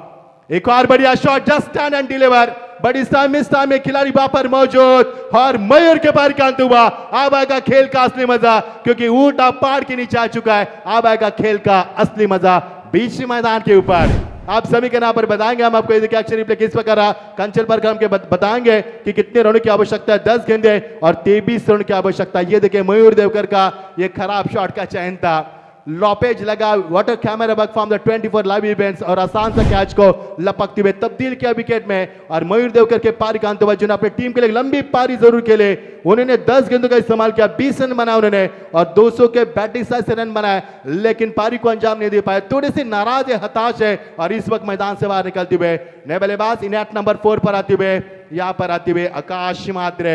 एक और बढ़िया shot, just stand and deliver, but इस टाइम में खिलाड़ी वहां पर मौजूद और मयूर के पार कांत हुआ। अब आएगा खेल का असली मजा, क्योंकि ऊंट अब पहाड़ के नीचे आ चुका है। अब आएगा खेल का असली मजा बीच मैदान के ऊपर। आप सभी के नाम पर बताएंगे हम आपको एक्शन रिप्ले किस प्रकार रहा। कंचन पर हम के बताएंगे कि कितने रनों की आवश्यकता है। 10 गेंदे और 23 रन की आवश्यकता। ये देखिए मयूर देवकर का ये खराब शॉट का चयन था। लॉपेज लगा, water camera work from the 24 live events, और आसान सा कैच को लपकते हुए तब्दील किया विकेट में। और मयूर देवकर के पारी का अंत हुआ, जिन्होंने अपनी टीम के लिए लंबी पारी जरूर खेले। उन्होंने 10 गेंदों का इस्तेमाल किया, 20 रन बनाए उन्होंने और 200 के बैटिंग साइड से रन बनाए, लेकिन पारी को अंजाम नहीं दे पाए। थोड़े से नाराज है, हताश है, और इस वक्त मैदान से बाहर निकलते हुए नए बल्लेबाज इनेट नंबर 4 पर आते हुए यहां पर आते हुए आकाश मात्रे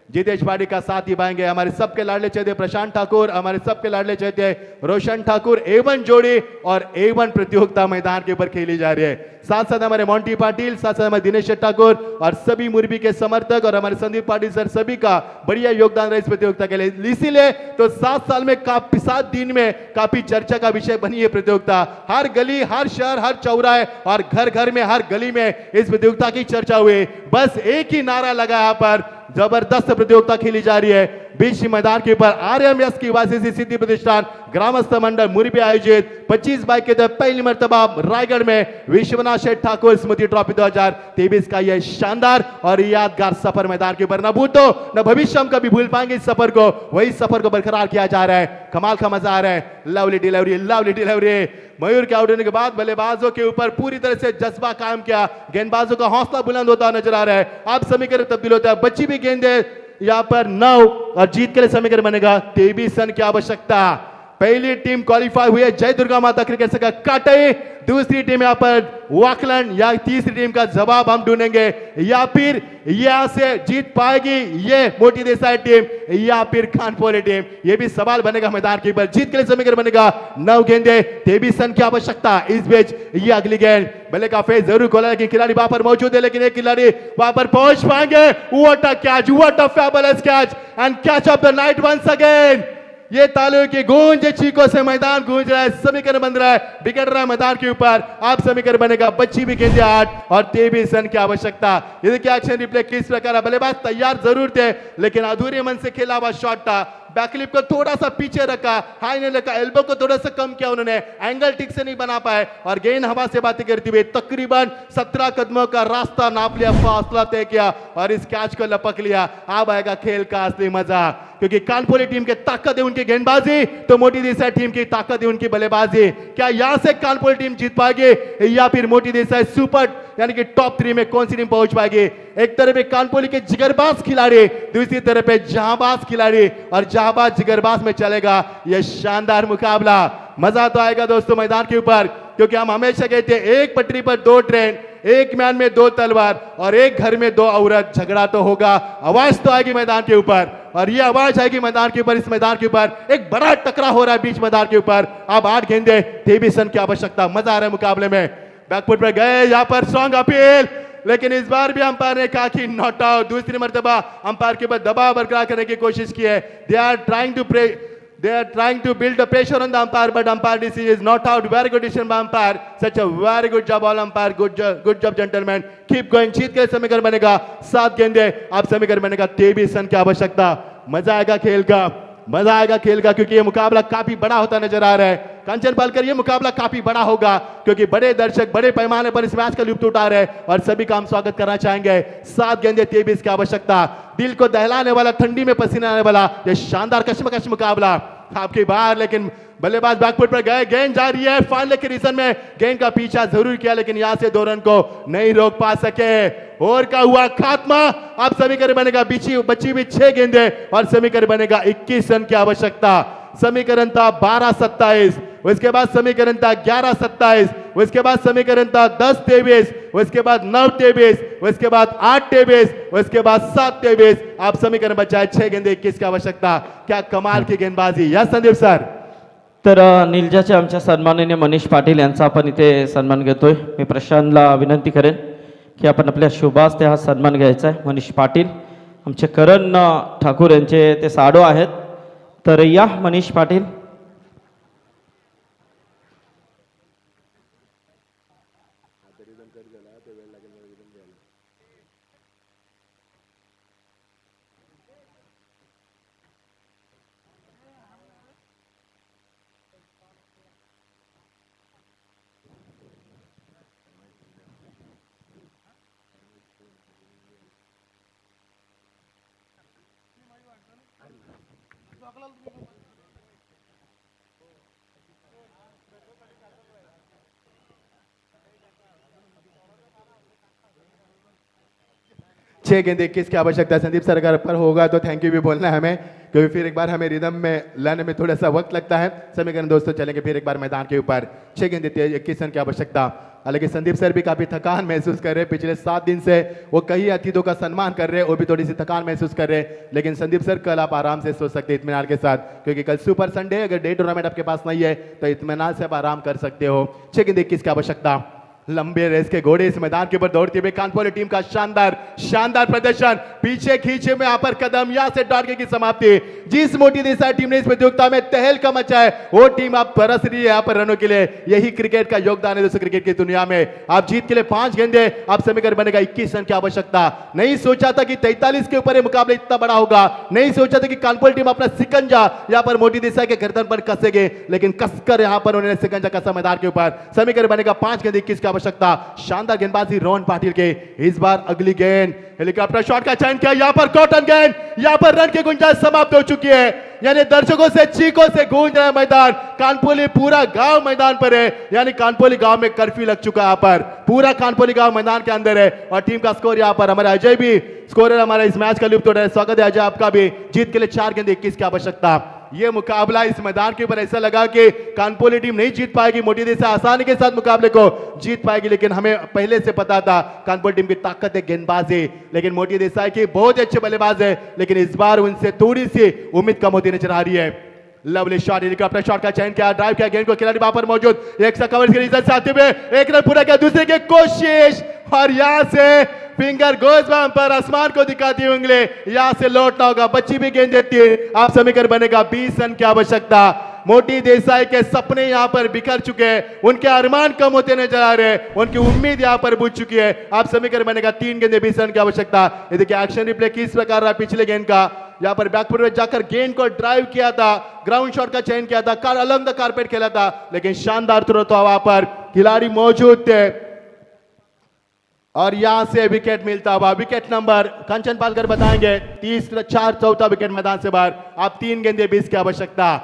जितेश पाड़ी का साथ निभाएंगे। हमारे सबके लाडले चेते प्रशांत ठाकुर, हमारे सबके लाडले चेते रोशन ठाकुर। A1 जोड़ी और A1 प्रतियोगिता मैदान के ऊपर खेली जा रही है। साथ साथ हमारे मोंटी पाटिल, साथ साथ हमारे दिनेश ठाकुर और सभी मुरबी के समर्थक और हमारे संदीप पाटिल सर, सभी का बढ़िया योगदान रहा इस प्रतियोगिता के लिए। इसीलिए तो 7 साल में 7 दिन में काफी चर्चा का विषय बनी है प्रतियोगिता। हर गली, हर शहर, हर चौराहे और घर घर में, हर गली में इस प्रतियोगिता की चर्चा हुई। बस एक ही नारा लगा, यहाँ पर जबरदस्त प्रतियोगिता खेली जा रही है बीच मैदान के ऊपर। RMS की वासीसी सिद्धि प्रतिष्ठान ग्रामस्थ मंडल मुरबी आयोजित 25 बाइक के तहत पहली मर्तबा रायगढ़ में विश्वनाथ शेठ ठाकुर स्मृति ट्रॉफी 2023 का यह शानदार और यादगार सफर मैदान के ऊपर न भूतो न भविष्य हम कभी भूल पाएंगे। इस सफर को, वही सफर को बरकरार किया जा रहा है। कमाल का मजा आ रहा है। Lovely delivery, lovely delivery. Mayur के आउट होने के बाद बल्लेबाजों के ऊपर पूरी तरह से जज्बा कायम किया। गेंदबाजों का हौसला बुलंद होता नजर आ रहा है। अब समीकरण तब्दील होता है। बच्ची भी गेंदे यहाँ पर 9 और जीत के लिए समीकरण बनेगा 23 रन की आवश्यकता। पहली टीम क्वालिफाई हुई है जय दुर्गा माता क्रिकेट संघ काटई, दूसरी टीम यहाँ पर वाकलन, या तीसरी टीम का जवाब हम ढूंढेंगे, या फिर यहां से जीत पाएगी ये मोटी देसाई टीम या फिर खानपोली टीम, ये भी सवाल बनेगा मैदान के ऊपर। जीत के लिए समीकरण बनेगा 9 गेंदे 23 रन की आवश्यकता। इस बीच ये अगली गेंद बल्ले का फेस जरूर खोला, लेकिन खिलाड़ी वहां पर मौजूद है, लेकिन एक खिलाड़ी वहां पर पहुंच पाएंगे। What a catch, what a fabulous catch and catch of the night once again. ये तालियों की गूंज चीखों से मैदान गूंज रहा है, समीकरण बन रहा है, बिगड़ रहा है मैदान के ऊपर। आप समीकरण बनेगा 25 गेंदे 8 और 23 रन की आवश्यकता। ये देखिए एक्शन रिप्ले किस प्रकार, बल्लेबाज तैयार जरूर थे लेकिन अधूरे मन से खेला हुआ शॉट था। बैकलिप को थोड़ा सा पीछे रखा, हाई ने रखा, एल्बो को थोड़ा सा कम किया उन्होंने, एंगल ठीक से नहीं बना पाए और गेंद हवा से बातें करती हुई तकरीबन 17 कदमों का रास्ता नाप लिया, फासला तय किया और इस कैच को लपक लिया। अब आएगा खेल का असली मजा, क्योंकि कानपुरी टीम के ताकत है उनकी गेंदबाजी, तो मोटी देसाई टीम की ताकत है उनकी बल्लेबाजी। क्या यहां से कानपुरी टीम जीत पाएगी या फिर मोटी देसाई सुपर यानी कि टॉप 3 में कौन सी टीम पहुंच पाएगी? एक तरफ एक कानपुरी के जिगरबाज खिलाड़ी, दूसरी तरफ है जहांबाज खिलाड़ी, और जहांबाज जिगरबाज में चलेगा यह शानदार मुकाबला। मजा तो आएगा दोस्तों मैदान के ऊपर, क्योंकि हम हमेशा कहते हैं एक पटरी पर 2 ट्रेन, एक मैन में 2 तलवार और एक घर में 2 औरत। झगड़ा तो होगा, आवाज तो आएगी मैदान के ऊपर, और ये आवाज आएगी मैदान के ऊपर। इस मैदान के ऊपर एक बड़ा टकरा हो रहा है बीच मैदान के ऊपर। अब 8 गेंदे 23 रन की आवश्यकता। मजा आ रहा है मुकाबले में। बैकफुट पर गए, यहां पर स्ट्रॉन्ग अपील, लेकिन इस बार भी अंपायर ने कहा कि नॉट आउट। दूसरी मर्तबा अंपायर के ऊपर दबाव बरकरार करने की कोशिश की है। They are trying to build a pressure on the umpire, but umpire decision is not out. Very good decision by umpire. Such a very good job all umpire. Good job gentlemen. Keep going. जीत के समीकरण बनेगा 7 गेंदे, अब समीकरण बनेगा 23 रन की आवश्यकता। मजा आएगा खेल का, मजा आएगा खेल का, क्योंकि ये मुकाबला काफी बड़ा होता नजर आ रहा है। कंचन पालकर, ये मुकाबला काफी बड़ा होगा, क्योंकि बड़े दर्शक बड़े पैमाने पर इस मैच का लुत्फ उठा रहे हैं और सभी का हम स्वागत करना चाहेंगे। 7 गेंदे 23 की आवश्यकता। दिल को दहलाने वाला, ठंडी में पसीना आने वाला ये शानदार कश्मकश मुकाबला आपकी बार। लेकिन बल्लेबाज बैकफुट पर गए, गेंद जा रही है, फाइनल के रीजन में गेंद का पीछा जरूर किया, लेकिन यहां से 2 रन को नहीं रोक पा सके। और का हुआ खात्मा। अब समीकरण बनेगा बची हुई 6 गेंदे और समीकरण बनेगा 21 रन की आवश्यकता। समीकरण था 12-27, उसके बाद समीकरण था 11-27, उसके बाद समीकरण था 10-23, उसके बाद 9-23, उसके बाद 8-23, उसके बाद 7-23। आप समीकरण बचा है 6 गेंदे 21 की आवश्यकता। क्या कमाल की गेंदबाजी। या संदीप सर? तर निलजाचे आमच्या सन्माननीय मनीष पाटील यांचा आपण इथे सन्मान घेतोय। मी प्रशांतला विनंती करेन की आपण आपल्या शुभास ते हा सन्मान घ्यायचा आहे। मनीष पाटील आमचे करण ठाकूर यांचे ते साडो आहेत, तर या मनीष पाटील। छह गेंद 21 की आवश्यकता। संदीप सर अगर पर होगा तो थैंक यू भी बोलना है हमें, क्योंकि फिर एक बार हमें रिदम में लाने में थोड़ा सा वक्त लगता है। समीकरण दोस्तों चलेंगे फिर एक बार मैदान के ऊपर। 6 गेंद 21 रन की आवश्यकता। हालांकि संदीप सर भी काफी थकान महसूस कर रहे हैं, पिछले 7 दिन से वो कई अतिथियों का सम्मान कर रहे हैं, वो भी थोड़ी सी थकान महसूस कर रहे हैं। लेकिन संदीप सर कल आप आराम से सो सकते हैं इत्मीनान के साथ, क्योंकि कल सुपर संडे, अगर डे टूर्नामेंट आपके पास नहीं है तो इत्मीनान से आप आराम कर सकते हो। 6 गेंद 21 की आवश्यकता। लंबे रेस के घोड़े इस मैदान के ऊपर दौड़ते हुए कानपुर टीम का शानदार प्रदर्शन। पीछे खींचे में यहाँ पर कदम, यहां से डॉट की समाप्ति। जिस मोटी देसाई टीम ने इस प्रतियोगिता में तहलका मचा है, वो टीम आप बरस रही है यहाँ पर रनों के लिए। यही क्रिकेट का योगदान है दोस्तों क्रिकेट की दुनिया में। आप जीत के लिए 5 गेंदे, आप समीकरण बनेगा 21 रन की आवश्यकता। नहीं सोचा था कि 43 के ऊपर ये मुकाबला इतना बड़ा होगा, नहीं सोचा था कि कानपुर टीम अपना सिकंजा यहाँ पर मोटी देसाई के गर्दन पर कसेगे, लेकिन कसकर यहाँ पर उन्होंने सिकंजा कसा मैदान के ऊपर। समीकरण बनेगा 5 गेंद 21 की आवश्यकता। शानदार गेंदबाजी रोहन पाटिल के। इस बार अगली गेंद हेलीकॉप्टर शॉट का चयन किया, यहां पर कॉटन गेंद, यहां पर रन की गुंजाइश समाप्त हो चुकी है। यानी दर्शकों से चीखों से गूंज रहा है मैदान। कानपुली पूरा गांव मैदान पर है, यानी कानपुली गांव में कर्फ्यू लग चुका है। यहाँ पर पूरा कानपुली गांव मैदान के अंदर है और टीम का स्कोर यहाँ पर हमारे अजय भी स्कोरर हमारा इस मैच का लुत्फ उठा रहे। स्वागत है अजय आपका भी। जीत के लिए 4 गेंद 21 की आवश्यकता। ये मुकाबला इस मैदान के ऊपर ऐसा लगा कि कानपुर टीम नहीं जीत पाएगी, मोटी देसाई आसानी के साथ मुकाबले को जीत पाएगी, लेकिन हमें पहले से पता था कानपुर टीम की ताकत है गेंदबाजी, लेकिन मोटी देसाई की बहुत अच्छे बल्लेबाज है, लेकिन इस बार उनसे थोड़ी सी उम्मीद कम होती नजर आ रही है। लवली शॉट, अपना शॉट का चयन किया, ड्राइव किया, गेंद को खिलाड़ी वहां पर मौजूद, एक सा कवर के रिजल्ट से आते हुए एक रन पूरा किया, दूसरे की कोशिश, और यहां से फिंगर गोज पर आसमान को दिखाती हुई उंगली, यहां से लौटना होगा, बच्ची भी गेंद देती है, आप समीकरण बनेगा 20 रन की आवश्यकता। मोटी देसाई के सपने यहां पर बिखर चुके हैं, उनके अरमान कम होते नजर आ रहे हैं, उनकी उम्मीद यहां पर बुझ चुकी है। आप समीकरण बनेगा 3 गेंदे 20 रन की आवश्यकता। ये देखिए एक्शन रिप्ले किस प्रकार रहा पिछले गेंद का, यहां पर बैकफुट में जाकर गेंद को ड्राइव किया था, ग्राउंड शॉट का चयन किया था, अलग द कारपेट खेला था, लेकिन शानदार थ्रो था, वहां पर खिलाड़ी मौजूद थे और यहां से विकेट मिलता हुआ। विकेट नंबर कंचन पालकर बताएंगे, 4 चौथा विकेट मैदान से बाहर। आप 3 गेंदे 20 की आवश्यकता।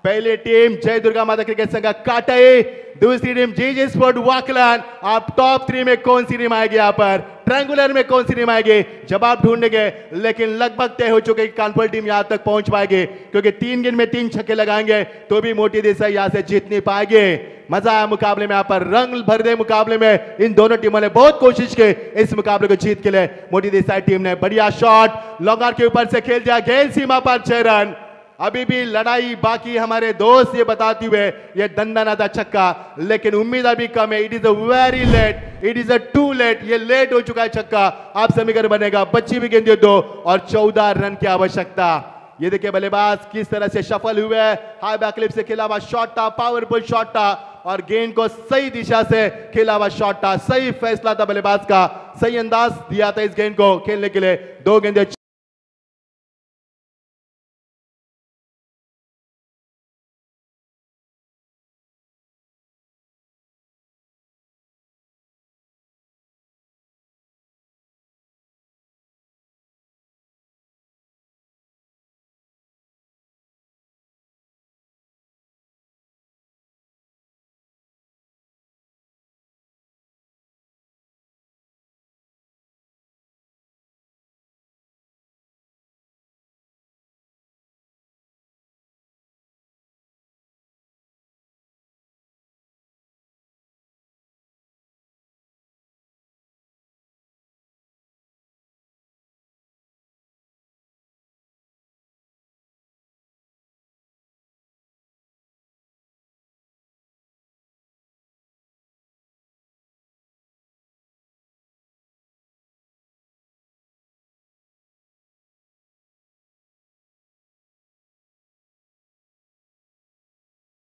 पहली टीम जय दुर्गा माता क्रिकेट संघ काटाई, दूसरी टीम जीजी स्पोर्ट वाकलन। आप टॉप 3 में कौन सी टीम आएगी, यहाँ पर ट्रायंगुलर में कौन सी टीम आएगी, जवाब ढूंढेंगे, लेकिन लगभग तय हो चुके कि कानपुर टीम यहां तक पहुंच पाएगी, क्योंकि 3 गेंद में 3 छक्के लगाएंगे तो भी मोटी देसाई यहां से जीत नहीं पाएगी। मजा आया मुकाबले में, यहाँ पर रंग भर दे मुकाबले में। इन दोनों टीमों ने बहुत कोशिश की इस मुकाबले को जीत के लिए। मोटी देसाई टीम ने बढ़िया शॉट लॉन्गर के ऊपर से खेल दिया, गेंद सीमा पर 6 रन। अभी भी लड़ाई बाकी, हमारे दोस्त ये बताते हुए ये दंदनाता छक्का, लेकिन उम्मीद अभी कम है। It is a very late, it is a too late, ये लेट हो चुका है छक्का। आप समीकरण बनेगा, बच्ची भी गेंद 2 और 14 रन की आवश्यकता। ये देखिए बल्लेबाज किस तरह से सफल हुए, हाई बैक क्लिप से खेला हुआ शॉट था, पावरफुल शॉट था, और गेंद को सही दिशा से खेला हुआ शॉट था, सही फैसला था बल्लेबाज का, सही अंदाज दिया था इस गेंद को खेलने के लिए। 2 गेंदे